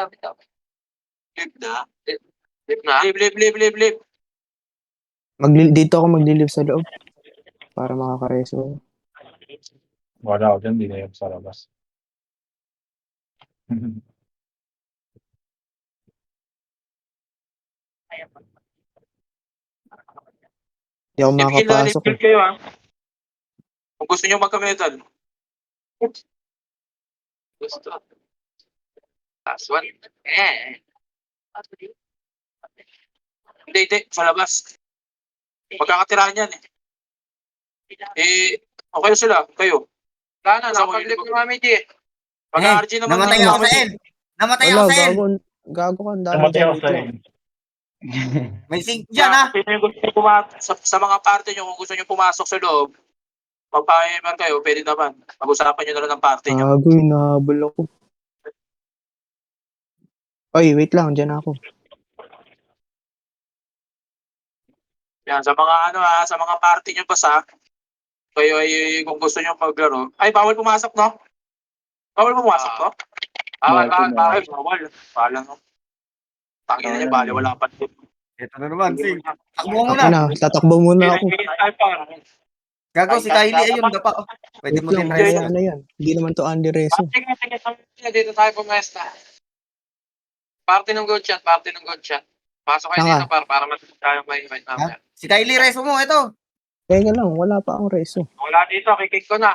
na. Leave. Dito ako maglilib sa loob. Para makakareso. Wala ako dyan, di na yung sa labas. Hindi ako makakapasok. Leave kayo, ha? Kung gusto nyo magka-medal. Gusto. Last one. Hindi. Sa labas. Magkakatirahan yan, eh. Okay sila. Kayo. Sana, nakapag-live ni Mami G. Pag-RG naman. Namatay na- ako sa L. Namatay Wala, ako sa L. gago ka. Ang dami Namatay dyan. ako Wait sa lang. May sync dyan, ha? Kung sino yung gusto nyo pumasok sa mga party nyo, kung gusto nyo pumasok sa loob, magpa-MR kayo, pwede naman. Pag-usapan nyo na lang ng party nyo. Gago, hinahabol ako. Oy, wait lang. Dyan ako. Yan, sa mga sa mga party nyo basta, kayo ay kung gusto nyo maglaro. Ay, bawal pumasok, no? Bawal pumasok, no? Bawal. Bawal, no? Tangin na nyo, bali, wala pa. Ito na naman, sync. Takbo mo Ako na. na. Tatakbo muna ako. Gago, si Kylie, ayun, dapa. Pwede Wait mo din lang. rest. Kaya na yan. Hindi naman to Andy Reso. Dito tayo pumesta. Party ng good shot. Pasok kayo Saan dito para matulog tayo may invite namin. Ha? Si Kylie, reso mo, ito. Teka lang. Wala pa akong Reso. Wala dito, kikick ko na.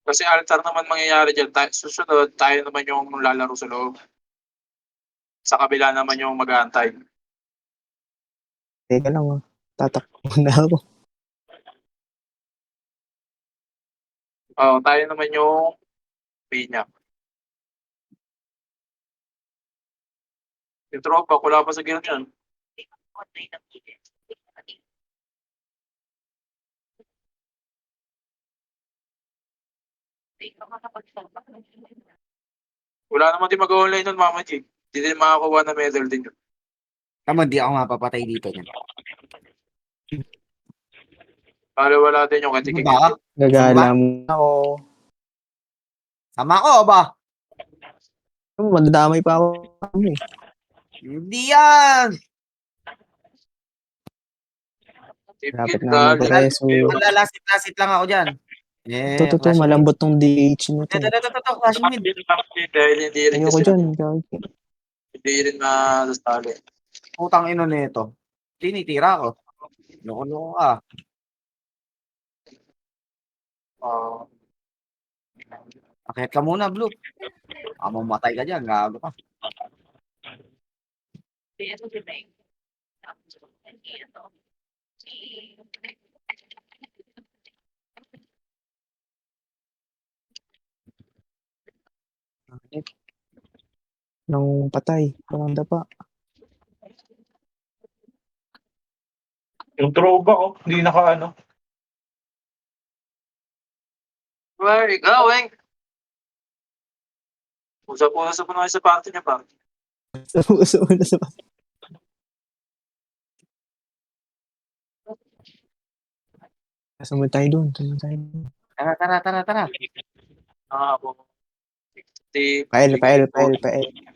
Kasi altar naman mangyayari dyan. Susunod, tayo naman yung lalaro sa loob. Sa kabila naman yung mag-aantay. Teka lang. Tatakbo na ako. Oo, tayo naman yung pinya. Yung tropa, wala pa sa guild yan. Wala naman din mag-online nun, Mama G. Hindi din makakuha na medal din yun. Tama, di ako mapapatay dito niyan. Para wala din yung Ano katikik. ba? Gagala muna ako. Sama ko, ba? Magdamay pa ako. Hindi yan. Lapit na mag-reso. Lasit lang ako dyan. Eh, Totoo, malambot tong DH nito. Ito, flashing mid. Dahil hindi rin Ayoko kasi dyan. hindi rin masasali. Putang ino nito. Tinitira ko. Loko-loko ka. Akit ka muna, Blue. Mamatay ka dyan, gago ka. Nang patay. Walang dapa. Yung throwback, oh. Hindi ano. Where are you going? Usap-usap na kayo sa party niya, pa. Uso mo na sa Sumunod tayo doon. Sumunod tayo doon. Tara. Ako. Pael.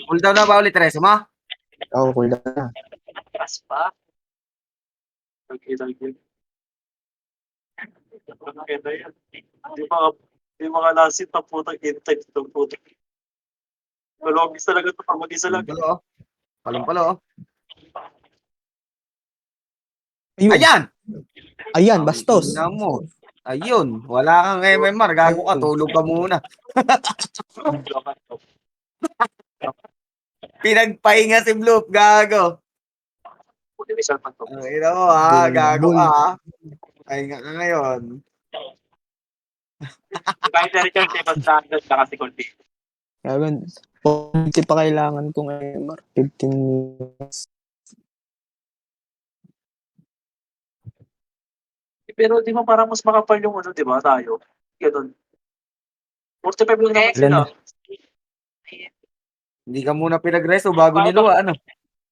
Cool down na ba ulit, Reso mo? Oo, cool down na. Pas pa. Okay. Maganda yan. Di makalasit na putang in-type itong putang. Malogis talaga ito pag mag-isa lang. Palumpalo, oh. Ayun. Ayan! Bastos. Tingnan mo. Ayun, wala kang MMR. Gago ka, tulog ka muna. Pinagpahinga si Bloop, gago. Motivation pa to. Ang ina mo ha, gago Bull. ka ha. Pahinga ka ngayon. Kahit na Richard, si Bastard, saka si Colby. Kaya 40 pa kailangan kong MR. 15 minutes. Pero di ba parang mas makapal yung ano, di ba, tayo? Ganun. 45 lang naman Eh, sila. Hindi ka muna pinag-reso bago niluwa, ano?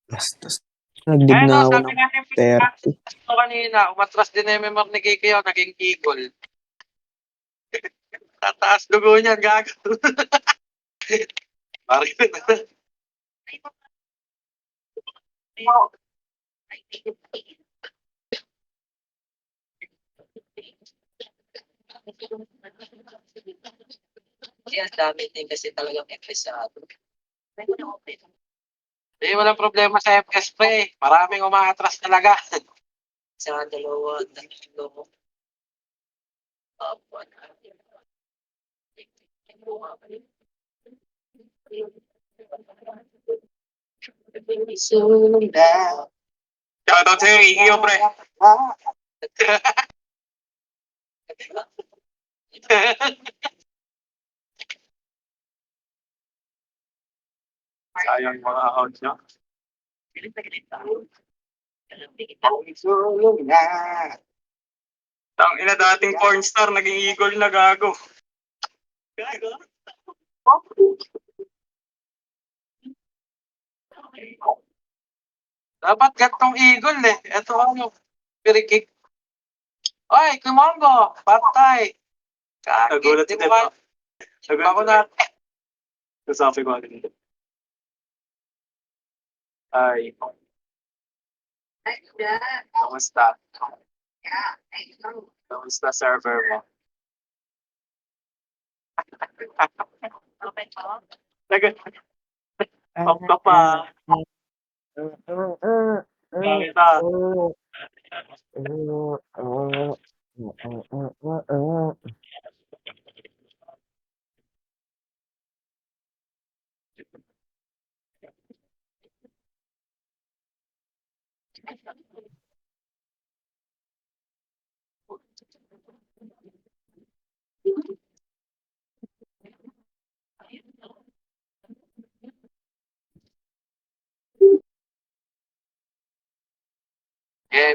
Bastos. Nagdig na ako ng 30. Ito kanina, umatras din na yung MMR ni Kikyo, naging eagle. Tataas dugo niyan, gago. Parang Kasi ang dami din kasi talagang efesado. Hindi, walang problema sa FS pre. Maraming umaatras talaga. Sa dalawa, tatlo. Apat. Shoutout sa'yo, Igio pre. Sayang yung mga accounts niya. Ang ina dating porn star, naging eagle na gago. Gago. Dapat gatong eagle eh. Ito ano, pirikik. Oy, kumongo, patay. Nagulat si Depa. Nagulat ako na. Nasabi ko agad. Ay. Kamusta? Kamusta server mo? Nag- Pop ka pa. Bakit na?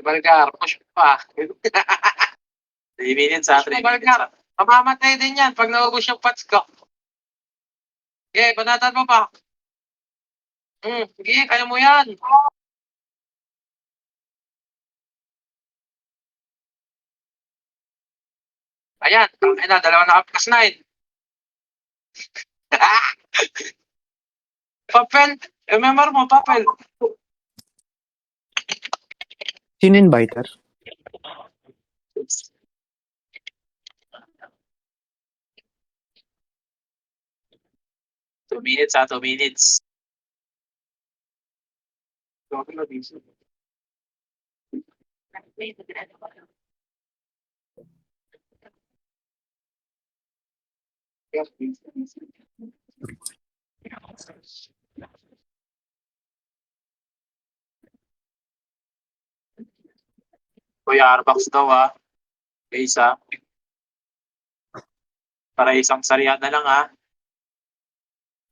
Balgar, push pa. 3 minutes ha, 3 minutes ha. Mamamatay din yan pag naubos yung pats ko. Banatan mo pa. Sige, kaya mo yan. Ayan, dalawa na plus 9. Papel, remember mo, papel. Sino inviter? Two minutes ha, 2 minutes. Kuya Arbox daw ha. Isa. Para isang sarihan na lang ha.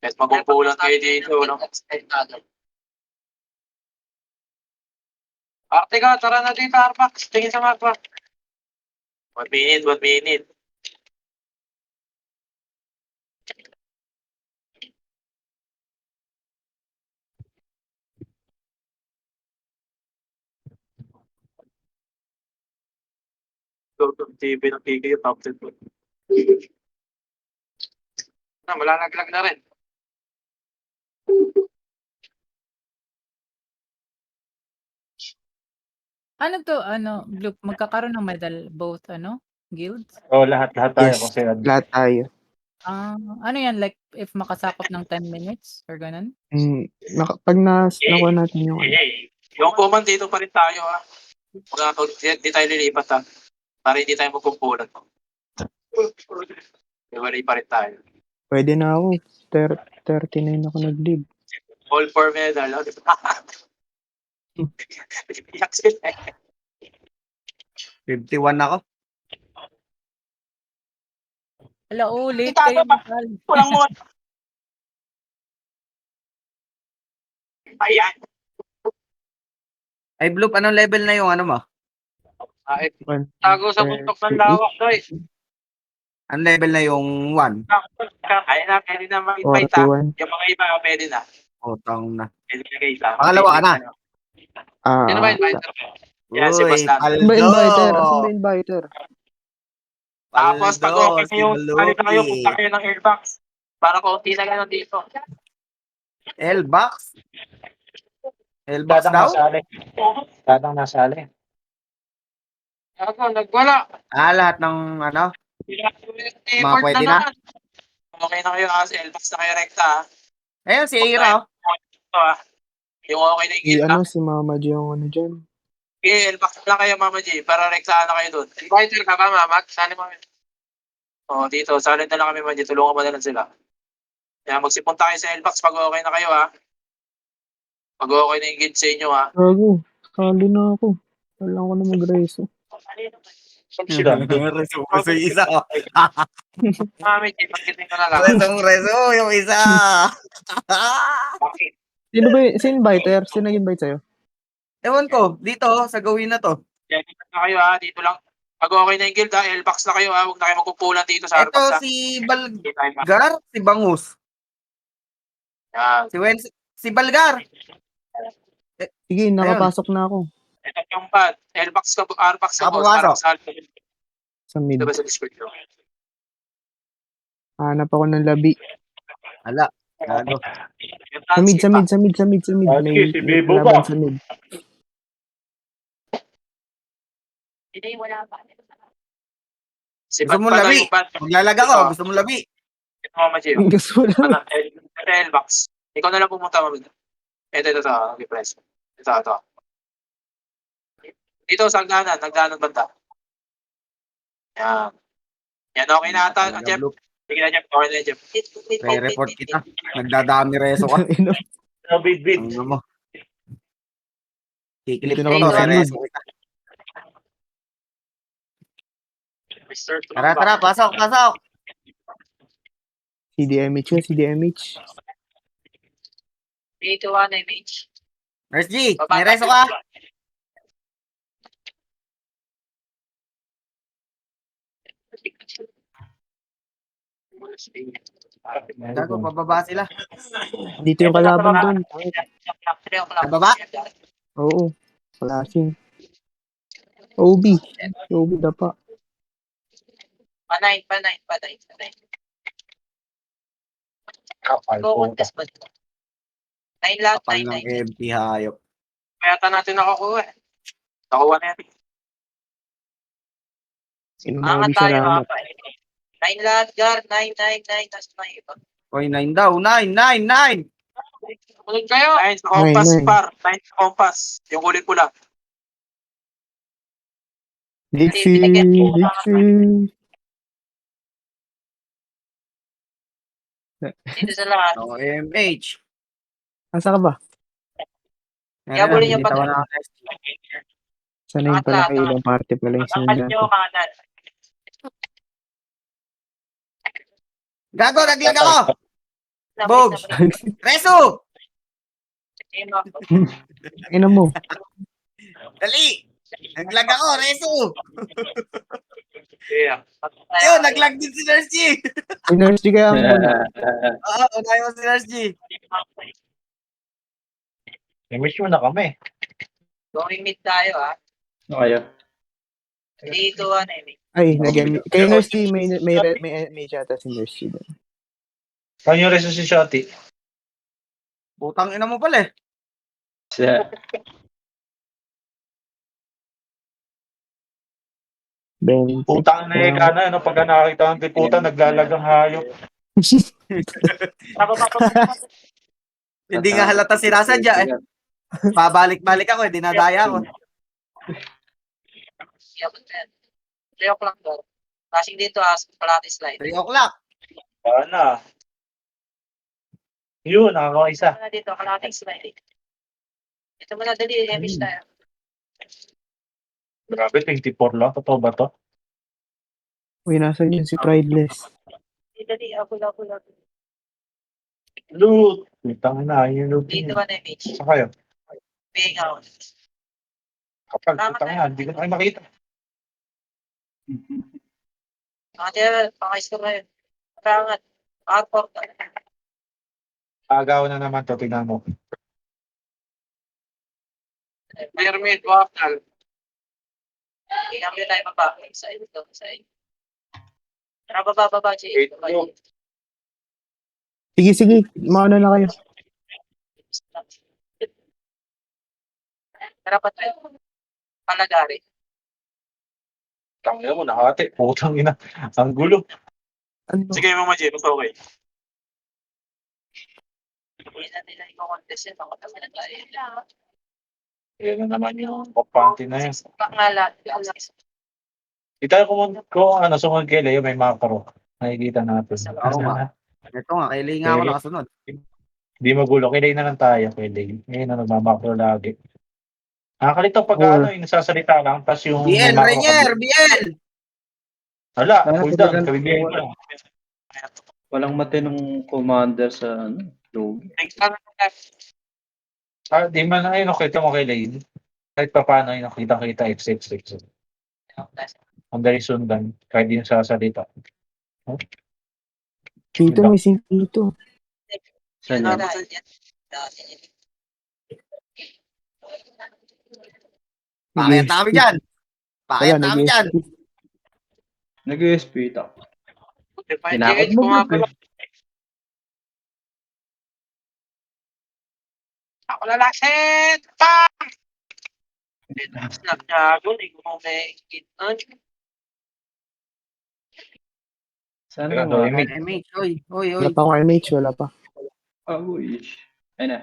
At magumpulan kayo dito, no? Arte ka, tara na dito, Arpax. Tingin sa mapa. 1 minute, 1 minute. Go to TV ng PK, top 10 po. Malalaglag na rin. Ano to, Gloop, magkakaroon ng medal both, guilds? Oo, lahat tayo Yes, kasi lahat tayo. Ano yan, like, if makasakop ng 10 minutes or ganun? Pag nakuha natin yung Yung kuman dito pa rin tayo ha. Di tayo lilipat ha. Para hindi tayo magkumpulan. Iwalay pa rin tayo. pwede na ako. 39 ako nag-leave. All for medal. Oh, di ba? Iyak sila eh. 51 ako. Ala, late Itago kayo. pa. Mahal. Walang mo. Ayan. Ay, Bloop, anong level na yung ano mo? Ay, One, tago sa buntok ng lawak, guys. Ang level na yung 1? Kaya na, pwede na mag-invite ha. 41. Yung mga iba, pwede na. Utang na. Pwede na guys ha. Pangalawa ka na. Sino ba invite? Yan, si Uy, Boss Lando. Asan ba inviter? Asan ba inviter? Tapos pag okay si na yung palit na kayo, Blupi. punta kayo ng airbox. Para kaunti na gano'n dito. L-box? L-box Dadang daw? nasali. Dadang nasali. Ako, nagwala. Lahat ng ano? Mga pwede na? Okay na kayo as airbox na kayo rekta ha. Ayun, si Ira. Ito ha. Yung okay na yung Si gilta. si Mama G yung dyan. Okay, airbox na kayo Mama G. Para rektahan na kayo doon. Inviter ka ba Mama? Sali mo. Dito. Salin na lang kami Mama G. Tulungan mo na lang sila. Kaya magsipunta kayo sa airbox pag okay na kayo ha. Pag okay na yung guild sa inyo ha. Gago. Sali na ako. Kailangan ko na mag-reso. Reso yung isa. Mami G, pagkitin ko na lang. Reso yung isa. Bakit? Sino ba si inviter? Sino nag-invite sa'yo? Ewan ko, dito sa gawin na to. Kaya dito na kayo ha. Dito lang. Pag okay na yung guild ha. Airbox na kayo ha. Huwag na kayo magkupulan dito sa airbox Ito ha. si Hindi tayo ma- Balgar, si Bangus. Yan. Si Balgar. Sige, nakapasok na ako. Ito yung pad. Airbox ka, airbox ka boss. Nakapasok. Para sa Sa mid. Ito ba sa description? Hanap ako ng labi. Ala, gago. Yung Sa mid, Tansy sa mid, sa mid, sa mid, sa mid. Ah, May si Bebo laban ba? sa mid. Hindi, wala pa. Si Gusto Bat mo pala labi? yung Bat. Maglalag ako, gusto mo labi. Ito Mama Gio. Gusto mo lang. Airbox. Ikaw na lang pumunta Mama Gio. Ito. Nag-press. Ito. Dito sa nagdanan banda. Yan. Yan, okay na ata. Jeff. Sige na Jeff. Okay na Jeff. Re-report kita. Nagdadami reso ka. Bit. Ano mo? Kiklip Dito ko na to, kami sa re-reso kita. Tara, pasok. CDMH yun, CDMH. Dito, 1 image. Nurse G, may reso ka? Gago, pababa sila. Dito yung kalaban doon. Nababa? Oo. Flashing. OB. OB dapa. Panay. Go contest ba? 9 lahat, Kapal 9. ng MP hayop. Kaya natin nakakuha eh. Nakuha na yan. Sino Angat OB tayo salamat. ha. 9 lahat, guard. 9. Tapos may iba. Oy, 9 daw. 9. Sumunod kayo. 9 sa compass, Nine. par. 9 sa compass. Yung kulay pula. Dixie. Dito sa lahat. O, MH. Asa ka ba? Yabulin niyo pa Binitawan to. na. Sanay pala kayo ilang party pala yung Angkat sinundan nyo, ko. kanan. Gago, naglag ako! Bogs. Reso! Ina mo. Dali! Naglag ako, Reso! Yeah. Ayun, naglag din si Nurse G! Si Nurse G kaya muna. Oo, unahin mo si Nurse G. I-miss mo na kami. Going mid tayo, ha? Ano kayo? 3, 2, 1, eh. Ay, kay Nurse G, may yata si Nurse G doon. Saan yung reso si Shotty? Putang ina mo pala eh. Ben, Putang na ka na, ano, pagka nakakita ng tiputa, naglalagang hayop. Hindi nga halata sinasadya eh. Pabalik-balik ako eh, dinadaya ako. Yeah, but then, 3 o'clock daw. Passing dito, Pilates slide. 3 o'clock. Sana. Yun, nakakaisa. Ito na dito, Pilates slide. Ito muna dali, hemis tayo. Grabe, 24 lang. Totoo ba to? uy, nasan yun si Prideless? Dali, ako lang. Loot! Putang na, yung loot. Dito ka na image. Saan kayo? Paying out. Kapag, putang na, hindi ko na kayo makita. Pakais ko ngayon. Pangat. Outport. Agaw na naman to, tingnan mo. Pyramid, Wapnal. Kaya tayo baba. Side ito. Side. Tara, baba, Jay. Wait, no. Sige, mauna na kayo. Tara, patay. Panagari. Tangina mo, nakate. Putang ina. Ang gulo. Ano? Sige mo, Jay. Basta okay. Hindi na nila i-contest yun. Ako naman ang tayo. Yan na naman yung papanty na yan. Pangalan. Di tayo kung ano, sumunod kay Leo, may macro. Nakikita natin. Oo nga. Ito nga, kailangan nga ako nakasunod. Hindi magulo. Kay Leo na lang tayo. Kay Leo. Ngayon na nagmamakro lagi. Nakakalito pag Oo. ano, yung nasasalita lang, tapos yung BL, macro Rainier, ka- BL! Hala, cool down. Kabibigyan ko lang. Walang matinong commander sa ano, lobby. Di man na yun, nakita mo kay Leo. Kahit pa paano yung nakita-kita, XX. Ang dali sundan, kahit di nasasalita. Dito, may sing dito. Saan yan? Pakayat na kami dyan! Wala, Pakayat na kami dyan! Nag-USP ito. Define Tinakot GH, mo pumapalo. Ako lalasit! Pam! Snap niya ako. Hindi ko mo may kitan. Saan Teka, mo sorry, nga? mate. MH, oy. Wala pa akong MH, wala pa. Uy. Ay na.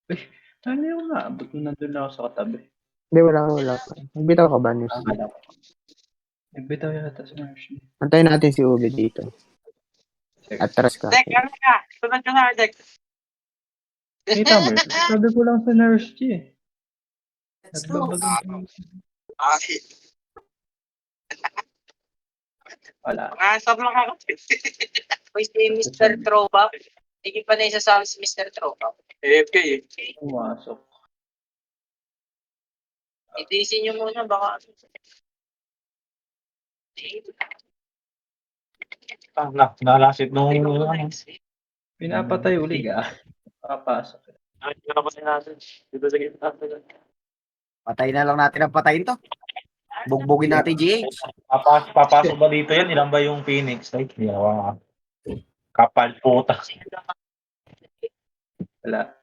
Uy, ano yung nga? Ba't nandun na ako sa katabi? Hindi, wala pa. Nagbitaw ka ba, Nurse? Akala ko. Nagbitaw yata sa Marsh. Antayin natin si Ube dito. Atras ka. Dek, ano ka? Sunod ka na, Dek. Hey, Tamer. Sabi ko lang sa Nurse G eh. Nagbabagang Ay, wala. pangasap lang ako. Uy, si Mr. Throwback. Hindi pa na isasali si Mr. Throwback. AFK eh. Pumasok. Itisin nyo muna, baka. Nalasit nung ano. Pinapatay uli ka. Makapasok. Ay, hindi ko na pa sinasin. Dito sa gitna. Patay na lang natin ang patayin to. Bugbugin natin GH. Papasok ba dito yan? Ilan ba yung Phoenix? Ay, yawa. Kapal puta. Wala.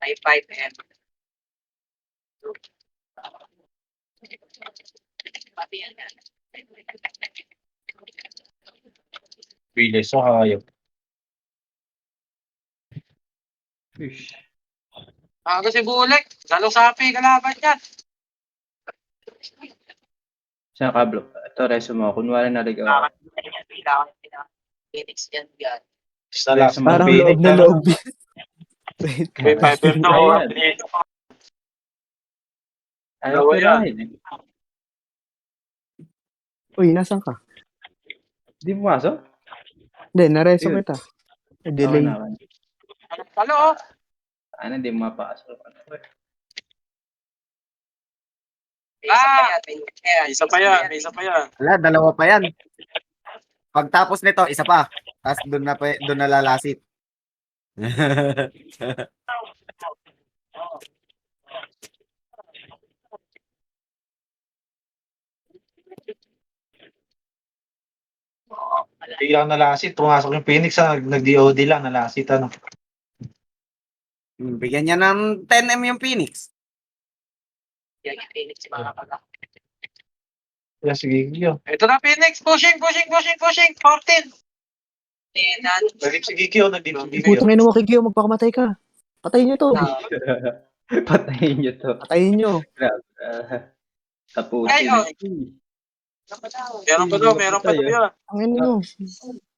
May 5M. Pati yan. Bilis, so hayop. Fish. Kasi Bulek. Galo sapi, kalaban yan. Saan ka, Blo? Ito, resume mo. Kunwari naligaw. Phoenix yan, God. Sa last Resume mo. Parang Phoenix, loob na ano? loob. Wait. May 5M to. Ayan. Ayaw Dalawa yan. pirahin eh. Uy, nasan ka? Di pumasok? Hindi, nareso Yun. kita. Okay Delay. na. Halo, Ano, hindi mapasok. Isa pa yan, may isa pa yan. Wala, dalawa pa yan. Pagtapos nito, isa pa. Tapos doon na lalasit. Hindi lang nalasit. Pumasok yung Phoenix, nag-DOD lang, nalasit, ano. Bigyan niya ng 10M yung Phoenix. Yan yung Phoenix, mga pala. Kaya sige, yun. Ito na Phoenix, pushing. 14. Nag-dip si Gigio, nag-dip si Gigio. Putang ina mo, Kikyo, magpakamatay ka. Patayin nyo to. Patayin niyo to. Patayin nyo. Tapusin. Ay, oh. Meron pa daw yan. Ang ina nyo.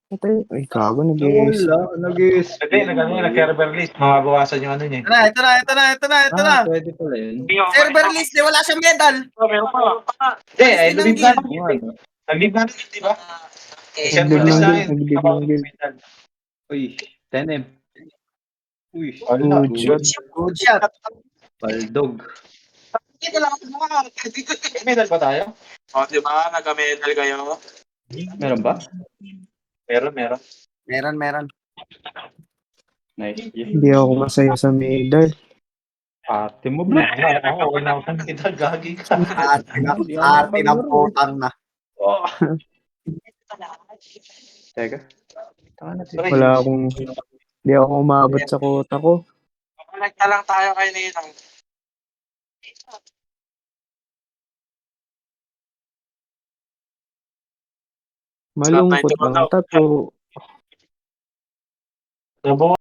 Patay. Ay, gago, nag-iis. Wala, nag-iis. Hindi, nag-server list. Mababawasan yung ano niya. Ito na. Pwede pala yun. Server list, wala siyang medal. Meron pa. Hindi, lumib na. Ano? Nag-leave na rin, di ba? Nag-leave Server list ng na guild, yun. nag-leave ng guild. Uy, 10M. Uy, Good shot. Good shot. Paldog. Dito lang ako mga. Medal pa tayo? O, di ba? Nag-medal kayo. Meron ba? Meron. Meron. Nice. Yes. Hindi ako masaya sa medal. Ate mo ba? Ako, wala ako ng medal, gagi ka. Arte ng putang na. Oh. Teka. Wala akong... Hindi ako umabot sa quota ko. Connect lang tayo kay Ninong. Malungkot lang. Tato. Nabo